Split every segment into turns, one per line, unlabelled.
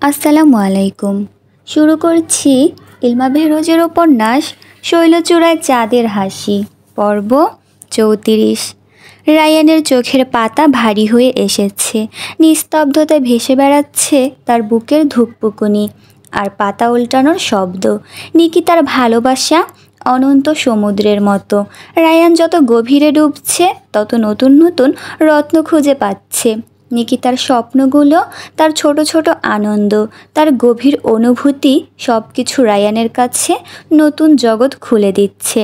আসসালামু আলাইকুম। শুরু করছি ইলমা বেহরোজের উপন্যাস শৈলচূড়ায় চাঁদের হাসি, পর্ব ৩৪। রায়ানের চোখের পাতা ভারী হয়ে এসেছে, নিস্তব্ধতায় ভেসে বেড়াচ্ছে তার বুকের ধুকপুকুনি আর পাতা উল্টানোর শব্দ। নিকিতার ভালোবাসা অনন্ত সমুদ্রের মতো। রায়ান যত গভীরে ডুবছে তত নতুন নতুন রত্ন খুঁজে পাচ্ছে। নিকিতার স্বপ্নগুলো, তার ছোট ছোট আনন্দ, তার গভীর অনুভূতি সব কিছু রায়ানের কাছে নতুন জগৎ খুলে দিচ্ছে।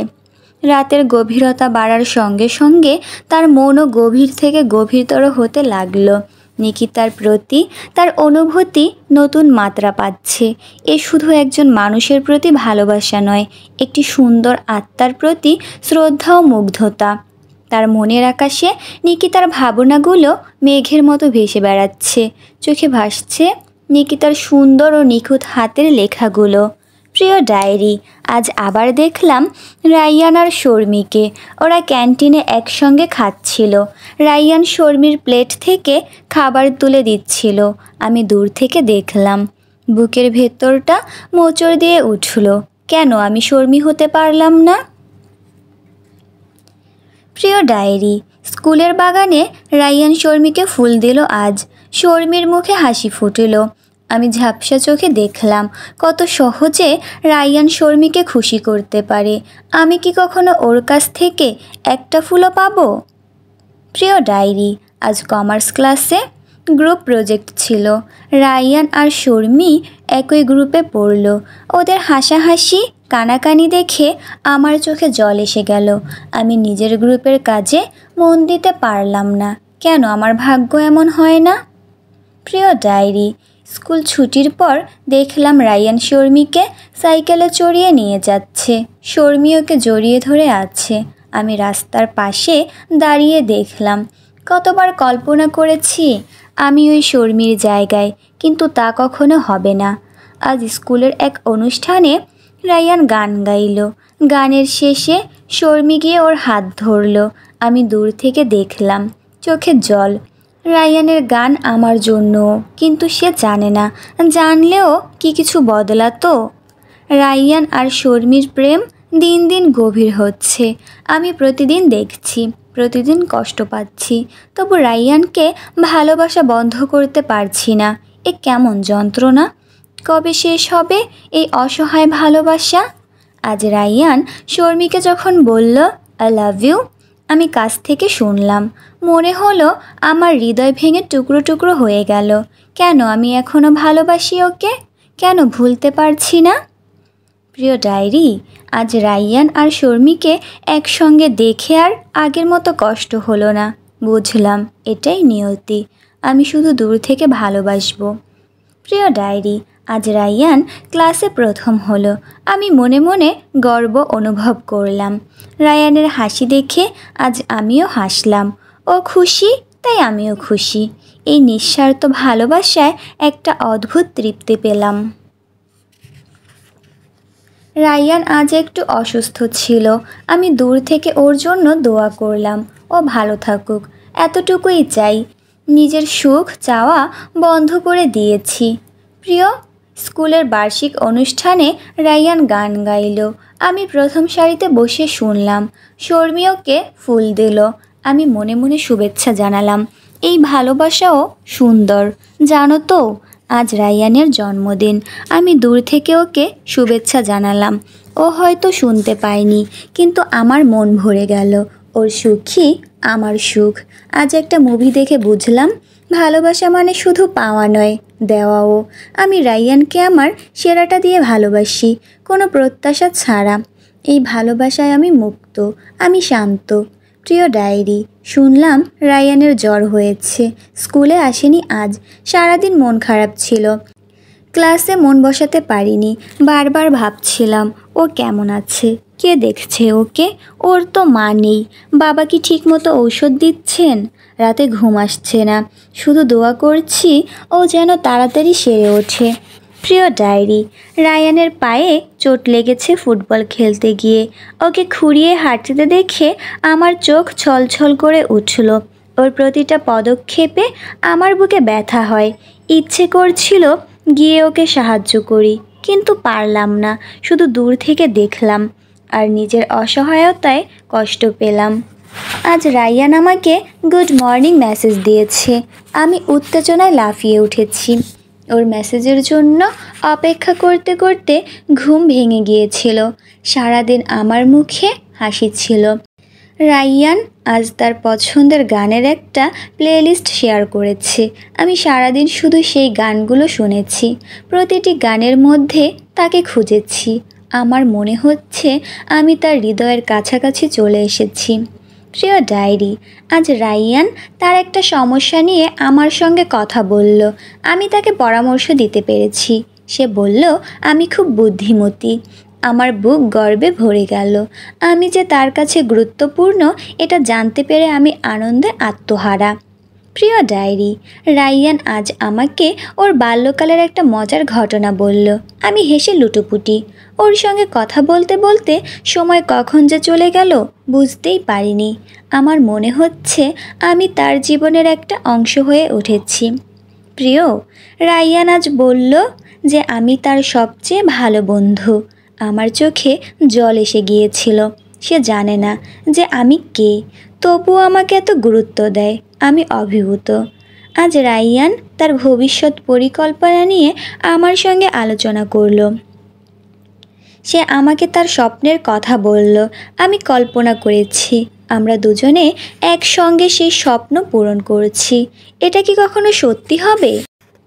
রাতের গভীরতা বাড়ার সঙ্গে সঙ্গে তার মনও গভীর থেকে গভীরতর হতে লাগলো। নিকিতার প্রতি তার অনুভূতি নতুন মাত্রা পাচ্ছে। এ শুধু একজন মানুষের প্রতি ভালোবাসা নয়, একটি সুন্দর আত্মার প্রতি শ্রদ্ধা ও মুগ্ধতা। তার মনের আকাশে নিকিতার ভাবনাগুলো মেঘের মতো ভেসে বেড়াচ্ছে। চোখে ভাসছে নিকিতার সুন্দর ও নিখুঁত হাতের লেখাগুলো। প্রিয় ডায়েরি, আজ আবার দেখলাম রাইয়ান আর শর্মিকে। ওরা ক্যান্টিনে একসঙ্গে খাচ্ছিল। রাইয়ান শর্মির প্লেট থেকে খাবার তুলে দিচ্ছিল। আমি দূর থেকে দেখলাম। বুকের ভেতরটা মোচড় দিয়ে উঠল। কেন আমি শর্মি হতে পারলাম না? প্রিয় ডায়েরি, স্কুলের বাগানে রাইয়ান শর্মিকে ফুল দিল আজ। শর্মির মুখে হাসি ফুটল। আমি ঝাপসা চোখে দেখলাম কত সহজে রাইয়ান শর্মিকে খুশি করতে পারে। আমি কি কখনো ওর কাছ থেকে একটা ফুলও পাবো? প্রিয় ডায়েরি, আজ কমার্স ক্লাসে গ্রুপ প্রজেক্ট ছিল। রাইয়ান আর শর্মি একই গ্রুপে পড়ল। ওদের হাসাহাসি কানাকানি দেখে আমার চোখে জল এসে গেল। আমি নিজের গ্রুপের কাজে মন দিতে পারলাম না। কেন আমার ভাগ্য এমন হয় না? প্রিয় ডায়েরি, স্কুল ছুটির পর দেখলাম রাইয়ান শর্মিকে সাইকেলে চড়িয়ে নিয়ে যাচ্ছে। শর্মি ওকে জড়িয়ে ধরে আছে। আমি রাস্তার পাশে দাঁড়িয়ে দেখলাম। কতবার কল্পনা করেছি আমি ওই শর্মির জায়গায়, কিন্তু তা কখনো হবে না। আজ স্কুলের এক অনুষ্ঠানে রাইয়ান গান গাইল। গানের শেষে শর্মি গিয়ে ওর হাত ধরল। আমি দূর থেকে দেখলাম, চোখে জল। রাইয়ানের গান আমার জন্য, কিন্তু সে জানে না। জানলেও কি কিছু বদলাতো? রাইয়ান আর শর্মির প্রেম দিন দিন গভীর হচ্ছে। আমি প্রতিদিন দেখছি, প্রতিদিন কষ্ট পাচ্ছি, তবু রাইয়ানকে ভালোবাসা বন্ধ করতে পারছি না। এ কেমন যন্ত্রণা! কবে শেষ হবে এই অসহায় ভালোবাসা? আজ রাইয়ান শর্মিকে যখন বলল আই লাভ ইউ, আমি কাছ থেকে শুনলাম। মনে হলো আমার হৃদয় ভেঙে টুকরো টুকরো হয়ে গেল। কেন আমি এখনও ভালোবাসি ওকে? কেন ভুলতে পারছি না? প্রিয় ডায়েরি, আজ রাইয়ান আর শর্মিকে একসঙ্গে দেখে আর আগের মতো কষ্ট হলো না। বুঝলাম এটাই নিয়তি। আমি শুধু দূর থেকে ভালোবাসবো। প্রিয় ডায়েরি, আজ রাইয়ান ক্লাসে প্রথম হলো। আমি মনে মনে গর্ব অনুভব করলাম। রায়ানের হাসি দেখে আজ আমিও হাসলাম। ও খুশি, তাই আমিও খুশি। এই নিঃস্বার্থ ভালোবাসায় একটা অদ্ভুত তৃপ্তি পেলাম। রাইয়ান আজ একটু অসুস্থ ছিল। আমি দূর থেকে ওর জন্য দোয়া করলাম। ও ভালো থাকুক, এতটুকুই চাই। নিজের সুখ চাওয়া বন্ধ করে দিয়েছি। প্রিয়, স্কুলের বার্ষিক অনুষ্ঠানে রাইয়ান গান গাইল। আমি প্রথম সারিতে বসে শুনলাম। শর্মি ওকে ফুল দিল। আমি মনে মনে শুভেচ্ছা জানালাম। এই ভালোবাসাও সুন্দর, জানো তো? আজ রাইয়ানের জন্মদিন। আমি দূর থেকে ওকে শুভেচ্ছা জানালাম। ও হয়তো শুনতে পায়নি, কিন্তু আমার মন ভরে গেল। ওর সুখই আমার সুখ। আজ একটা মুভি দেখে বুঝলাম ভালোবাসা মানে শুধু পাওয়া নয়, দেওয়াও। আমি রাইয়ানকে আমার সেরাটা দিয়ে ভালোবাসি, কোনো প্রত্যাশা ছাড়া। এই ভালোবাসায় আমি মুক্ত, আমি শান্ত। প্রিয় ডায়েরি, শুনলাম রায়ানের জ্বর হয়েছে। স্কুলে আসেনি আজ। সারাদিন মন খারাপ ছিল। ক্লাসে মন বসাতে পারিনি। বারবার ভাবছিলাম ও কেমন আছে, কে দেখছে ওকে। ওর তো মা নেই। বাবা কি ঠিকমতো ঔষধ দিচ্ছেন? রাতে ঘুম আসছে না। শুধু দোয়া করছি ও যেন তাড়াতাড়ি সেরে ওঠে। প্রিয় ডায়েরি, রায়ানের পায়ে চোট লেগেছে ফুটবল খেলতে গিয়ে। ওকে খুঁড়িয়ে হাঁটতে দেখে আমার চোখ ছলছল করে উঠল। ওর প্রতিটা পদক্ষেপে আমার বুকে ব্যথা হয়। ইচ্ছে করছিল গিয়ে ওকে সাহায্য করি, কিন্তু পারলাম না। শুধু দূর থেকে দেখলাম আর নিজের অসহায়তায় কষ্ট পেলাম। আজ রাইয়ান আমাকে গুড মর্নিং মেসেজ দিয়েছে। আমি উত্তেজনায় লাফিয়ে উঠেছি। ওর মেসেজের জন্য অপেক্ষা করতে করতে ঘুম ভেঙে গিয়েছিল। সারাদিন আমার মুখে হাসি ছিল। রাইয়ান আজ তার পছন্দের গানের একটা প্লেলিস্ট শেয়ার করেছে। আমি সারাদিন শুধু সেই গানগুলো শুনেছি। প্রতিটি গানের মধ্যে তাকে খুঁজেছি। আমার মনে হচ্ছে আমি তার হৃদয়ের কাছাকাছি চলে এসেছি। প্রিয় ডায়েরি, আজ রাইয়ান তার একটা সমস্যা নিয়ে আমার সঙ্গে কথা বলল। আমি তাকে পরামর্শ দিতে পেরেছি। সে বলল আমি খুব বুদ্ধিমতী। আমার বুক গর্বে ভরে গেল। আমি যে তার কাছে গুরুত্বপূর্ণ এটা জানতে পেরে আমি আনন্দে আত্মহারা। প্রিয় ডায়েরি, রাইয়ান আজ আমাকে ওর বাল্যকালের একটা মজার ঘটনা বলল। আমি হেসে লুটোপুটি। ওর সঙ্গে কথা বলতে বলতে সময় কখন যে চলে গেল বুঝতেই পারিনি। আমার মনে হচ্ছে আমি তার জীবনের একটা অংশ হয়ে উঠেছি। প্রিয়, রাইয়ান আজ বলল যে আমি তার সবচেয়ে ভালো বন্ধু। আমার চোখে জল এসে গিয়েছিল। সে জানে না যে আমি কে, তবুও আমাকে এত গুরুত্ব দেয়। আমি অভিভূত। আজ রাইয়ান তার ভবিষ্যৎ পরিকল্পনা নিয়ে আমার সঙ্গে আলোচনা করল। সে আমাকে তার স্বপ্নের কথা বলল। আমি কল্পনা করেছি আমরা দুজনে একসঙ্গে সেই স্বপ্ন পূরণ করছি। এটা কি কখনো সত্যি হবে?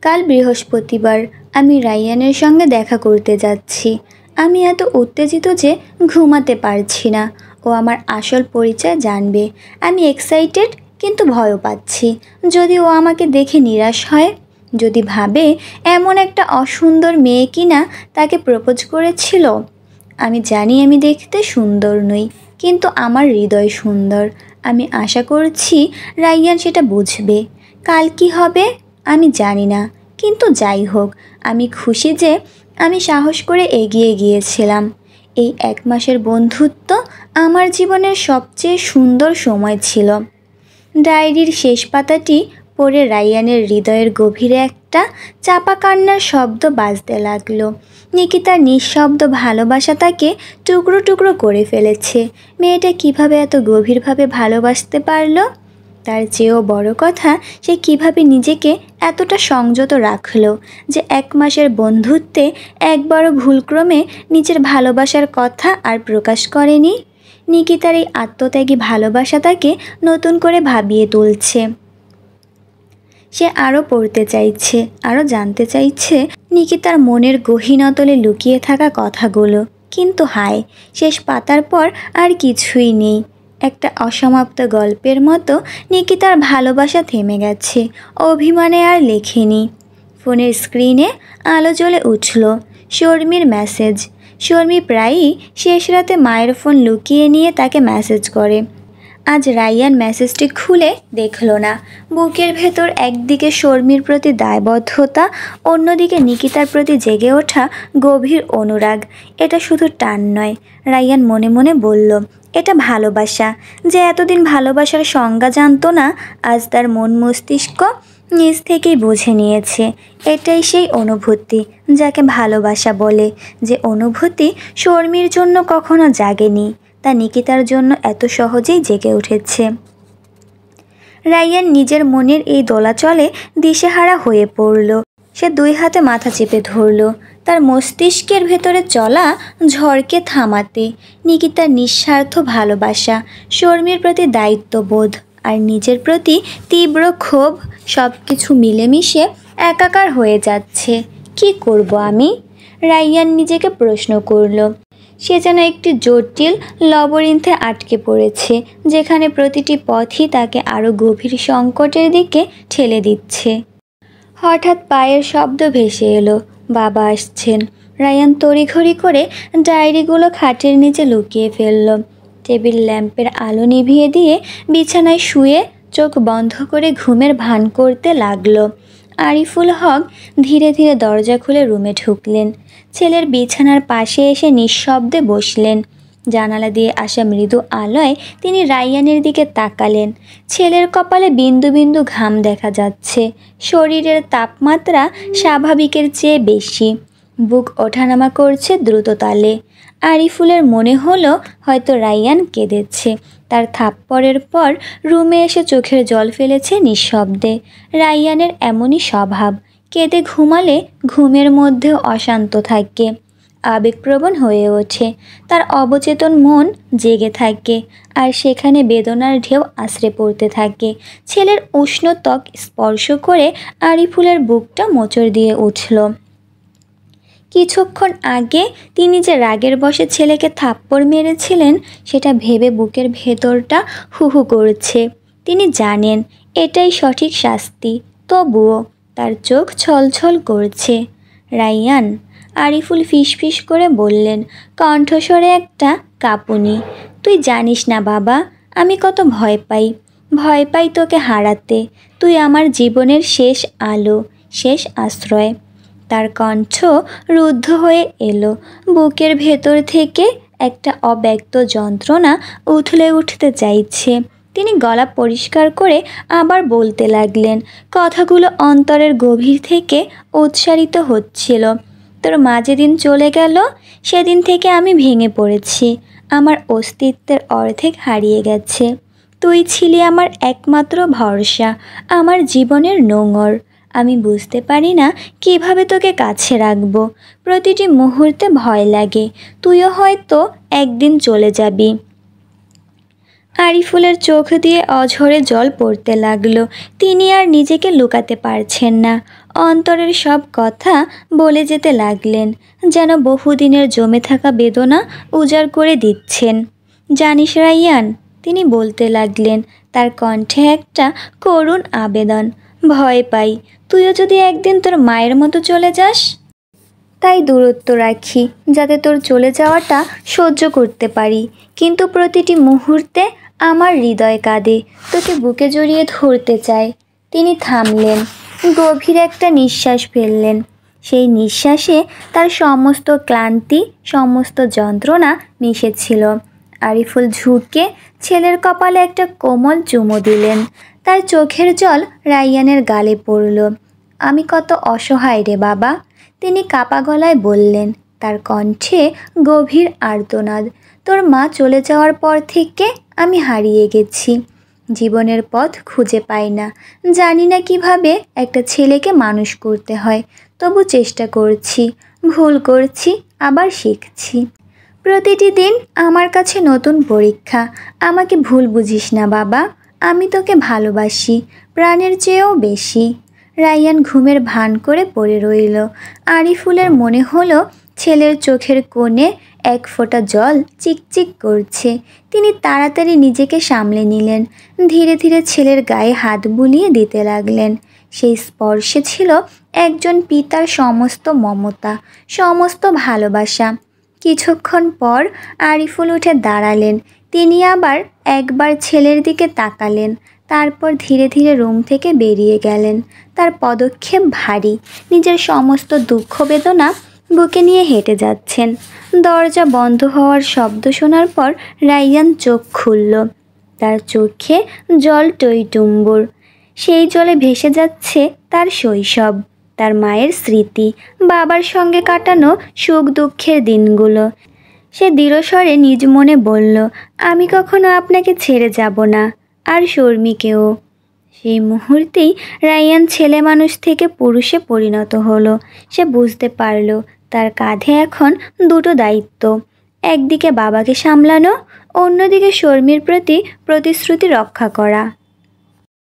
কাল বৃহস্পতিবার। আমি রাইয়ানের সঙ্গে দেখা করতে যাচ্ছি। আমি এত উত্তেজিত যে ঘুমাতে পারছি না। ও আমার আসল পরিচয় জানবে। আমি এক্সাইটেড কিন্তু ভয়ও পাচ্ছি। যদি ও আমাকে দেখে নিরাশ হয়, যদি ভাবে এমন একটা অসুন্দর মেয়ে কিনা তাকে প্রপোজ করেছিল। আমি জানি আমি দেখতে সুন্দর নই, কিন্তু আমার হৃদয় সুন্দর। আমি আশা করছি রাইয়ান সেটা বুঝবে। কাল কি হবে আমি জানি না, কিন্তু যাই হোক আমি খুশি যে আমি সাহস করে এগিয়ে গিয়েছিলাম। এই 1 মাসের বন্ধুত্ব আমার জীবনের সবচেয়ে সুন্দর সময় ছিল। ডায়েরির শেষ পাতাটি পড়ে রাইয়ানের হৃদয়ের গভীরে একটা চাপা কান্নার শব্দ বাজতে লাগলো। নিকিতার নিঃশব্দ ভালোবাসা তাকে টুকরো টুকরো করে ফেলেছে। মেয়েটা কিভাবে এত গভীরভাবে ভালোবাসতে পারলো? তার চেয়েও বড় কথা, সে কিভাবে নিজেকে এতটা সংযত রাখলো যে 1 মাসের বন্ধুত্বে একবারও ভুলক্রমে নিজের ভালোবাসার কথা আর প্রকাশ করেনি। নিকিতার এই আত্মত্যাগী ভালোবাসা তাকে নতুন করে ভাবিয়ে তুলছে। সে আরও পড়তে চাইছে, আরও জানতে চাইছে নিকিতার মনের গহীনতলে লুকিয়ে থাকা কথাগুলো। কিন্তু হায়, শেষ পাতার পর আর কিছুই নেই। একটা অসমাপ্ত গল্পের মতো নিকিতার ভালোবাসা থেমে গেছে। অভিমানে আর লেখেনি। ফোনের স্ক্রিনে আলো জ্বলে উঠল। শর্মির মেসেজ। শর্মি প্রায়ই শেষ রাতে মায়ের ফোন লুকিয়ে নিয়ে তাকে মেসেজ করে। আজ রাইয়ান মেসেজটি খুলে দেখল না। বুকের ভেতর একদিকে শর্মির প্রতি দায়বদ্ধতা, অন্যদিকে নিকিতার প্রতি জেগে ওঠা গভীর অনুরাগ। এটা শুধু টান নয়, রাইয়ান মনে মনে বলল, এটা ভালোবাসা। যে এতদিন ভালোবাসার সংজ্ঞা জানতো না, আজ তার মন মস্তিষ্ক নিজ থেকেই বুঝে নিয়েছে। এটাই সেই অনুভূতি যাকে ভালোবাসা বলে। যে অনুভূতি শর্মির জন্য কখনো জাগেনি, তা নিকিতার জন্য এত সহজেই জেগে উঠেছে। রাইয়ান নিজের মনের এই দোলাচলে দিশেহারা হয়ে পড়ল। সে 2 হাতে মাথা চেপে ধরল, তার মস্তিষ্কের ভেতরে চলা ঝড়কে থামাতে। নিকিতার নিঃস্বার্থ ভালোবাসা, শর্মির প্রতি দায়িত্ববোধ আর নিজের প্রতি তীব্র ক্ষোভ, সব কিছু মিলেমিশে একাকার হয়ে যাচ্ছে। কি করব আমি? রাইয়ান নিজেকে প্রশ্ন করল। সে যেন একটি জটিল লবরিন্থে আটকে পড়েছে, যেখানে প্রতিটি পথই তাকে আরও গভীর সংকটের দিকে ঠেলে দিচ্ছে। হঠাৎ পায়ের শব্দ ভেসে এলো। বাবা আসছেন। রায়ান তড়িঘড়ি করে ডায়েরিগুলো খাটের নিচে লুকিয়ে ফেলল। টেবিল ল্যাম্পের আলো নিভিয়ে দিয়ে বিছানায় শুয়ে চোখ বন্ধ করে ঘুমের ভান করতে লাগলো। আরিফুল হক ধীরে ধীরে দরজা খুলে রুমে ঢুকলেন। ছেলের বিছানার পাশে এসে নিঃশব্দে বসলেন। জানালা দিয়ে আসা মৃদু আলোয় তিনি রাইয়ানের দিকে তাকালেন। ছেলের কপালে বিন্দু বিন্দু ঘাম দেখা যাচ্ছে। শরীরের তাপমাত্রা স্বাভাবিকের চেয়ে বেশি। বুক ওঠানামা করছে দ্রুত তালে। আরিফুলের মনে হলো হয়তো রাইয়ান কেঁদেছে। তার থাপ্পড়ের পর রুমে এসে চোখের জল ফেলেছে নিঃশব্দে। রাইয়ানের এমনই স্বভাব, কেঁদে ঘুমালে ঘুমের মধ্যেও অশান্ত থাকে, আবেগপ্রবণ হয়ে ওঠে। তার অবচেতন মন জেগে থাকে, আর সেখানে বেদনার ঢেউ আছড়ে পড়তে থাকে। ছেলের উষ্ণ ত্বক স্পর্শ করে আরিফুলের বুকটা মোচড় দিয়ে উঠল। কিছুক্ষণ আগে তিনি যে রাগের বশে ছেলেকে থাপ্পড় মেরেছিলেন, সেটা ভেবে বুকের ভেতরটা হু হু করছে। তিনি জানেন এটাই সঠিক শাস্তি, তবুও তার চোখ ছলছল করছে। রাইয়ান, আরিফুল ফিসফিস করে বললেন, কণ্ঠস্বরে একটা কাঁপুনি। তুই জানিস না বাবা, আমি কত ভয় পাই। ভয় পাই তোকে হারাতে। তুই আমার জীবনের শেষ আলো, শেষ আশ্রয়। তার কণ্ঠ রুদ্ধ হয়ে এলো। বুকের ভেতর থেকে একটা অব্যক্ত যন্ত্রণা উথলে উঠতে চাইছে। তিনি গলা পরিষ্কার করে আবার বলতে লাগলেন, কথাগুলো অন্তরের গভীর থেকে উচ্চারিত হচ্ছিল। তোর মা যেদিন চলে গেল, সেদিন থেকে আমি ভেঙে পড়েছি। আমার অস্তিত্বের অর্ধেক হারিয়ে গেছে। তুই ছিলি আমার একমাত্র ভরসা, আমার জীবনের নোঙর। আমি বুঝতে পারি না কিভাবে তোকে কাছে রাখবো। প্রতিটি মুহূর্তে ভয় লাগে তুইও হয়তো একদিন চলে যাবি। আরিফুলের চোখ দিয়ে অঝরে জল পড়তে লাগলো। তিনি আর নিজেকে লুকাতে পারছেন না। অন্তরের সব কথা বলে যেতে লাগলেন, যেন বহুদিনের জমে থাকা বেদনা উজাড় করে দিচ্ছেন। জানিস রাইয়ান, তিনি বলতে লাগলেন, তার কণ্ঠে একটা করুণ আবেদন, ভয় পাই তুইও যদি একদিন তোর মায়ের মতো চলে যাস। তাই দূরত্ব রাখি, যাতে তোর চলে যাওয়াটা সহ্য করতে পারি। কিন্তু প্রতিটি মুহূর্তে আমার হৃদয় কাঁদে, তোকে বুকে জড়িয়ে ধরতে চায়। তিনি থামলেন, গভীর একটা নিঃশ্বাস ফেললেন। সেই নিঃশ্বাসে তার সমস্ত ক্লান্তি, সমস্ত যন্ত্রণা মিশেছিল। আরিফুল ঝুঁকে ছেলের কপালে একটা কোমল চুমু দিলেন। তার চোখের জল রাইয়ানের গালে পড়ল। আমি কত অসহায় রে বাবা, তিনি কাপা গলায় বললেন, তার কণ্ঠে গভীর আর্তনাদ। তোর মা চলে যাওয়ার পর থেকে আমি হারিয়ে গেছি। জীবনের পথ খুঁজে পাই না। জানি না কিভাবে একটা ছেলেকে মানুষ করতে হয়। তবু চেষ্টা করছি, ভুল করছি, আবার শিখছি। প্রতিটি দিন আমার কাছে নতুন পরীক্ষা। আমাকে ভুল বুঝিস না বাবা, আমি তোকে ভালোবাসি, প্রাণের চেয়েও বেশি। রাইয়ান ঘুমের ভান করে পড়ে রইল। আরিফুলের মনে হলো ছেলের চোখের কোণে এক ফোঁটা জল চিকচিক করছে। তিনি তাড়াতাড়ি নিজেকে সামলে নিলেন। ধীরে ধীরে ছেলের গায়ে হাত বুলিয়ে দিতে লাগলেন। সেই স্পর্শে ছিল একজন পিতার সমস্ত মমতা, সমস্ত ভালোবাসা। কিছুক্ষণ পর আরিফুল উঠে দাঁড়ালেন। তিনি আবার একবার ছেলের দিকে তাকালেন, তারপর ধীরে ধীরে রুম থেকে বেরিয়ে গেলেন। তার পদক্ষেপ ভারী, নিজের সমস্ত দুঃখ বেদনা বুকে নিয়ে হেঁটে যাচ্ছেন। দরজা বন্ধ হওয়ার শব্দ শোনার পর রাইয়ান চোখ খুলল। তার চোখে জল টইটুম্বুর। সেই জলে ভেসে যাচ্ছে তার শৈশব, তার মায়ের স্মৃতি, বাবার সঙ্গে কাটানো সুখ দুঃখের দিনগুলো। সে দৃঢ়স্বরে নিজ মনে বলল, আমি কখনো আপনাকে ছেড়ে যাব না, আর শর্মিকেও। সেই মুহূর্তেই রাইয়ান ছেলে মানুষ থেকে পুরুষে পরিণত হলো। সে বুঝতে পারল তার কাঁধে এখন দুটো দায়িত্ব, একদিকে বাবাকে সামলানো, অন্যদিকে শর্মির প্রতি প্রতিশ্রুতি রক্ষা করা।